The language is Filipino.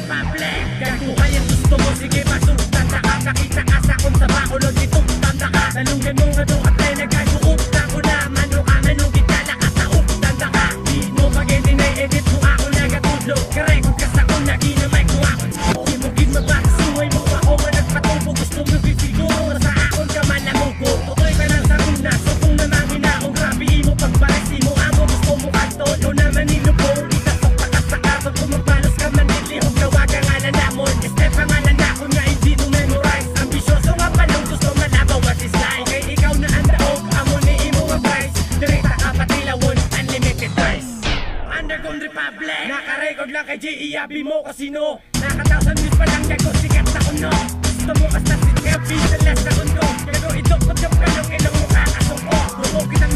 Republic. Gagawin yung gusto mo, sige pasok. Tanda ka, nakita ka sa kung sa bakulog itong tanda ka. Talunggan mo nga doon at ay nagkasuot. Tako na, mano ka, manong kita nakataot. Tanda ka, di mo pag-edinay, edit mo ako nagatulog. Karekod ka sa kung naginamay ko ako. Kimugin mabakasuhay mo ako, managpatubo. Gusto mo bisiguro, sa akon ka man namugo. Tutoy ka lang sa una, so kung namangin na akong grabe mo pagbarisi mo amo. Gusto mo kanto, doon naman nilupo. Itasok pa ka sa kaso, kung magpalos ka man nilihog. Nawaga nga na namon, step pa nga na nakon nga hindi mo memorize. Ambisyoso nga pa lang, gusto malabaw what is life. Kay ikaw na ang daog, amo ni imo nga price. Direkta ka patilawon, unlimited price. Underground Republic, nakarecord lang kay J.E.A.B. mo kasino. Naka-1,000 views pa lang gago, sikat na kuno. Gusto mo kas na si Kevin, sa last na kundo. Pero idok, pagkap ka lang ilang mukha kasong o. Tumo kita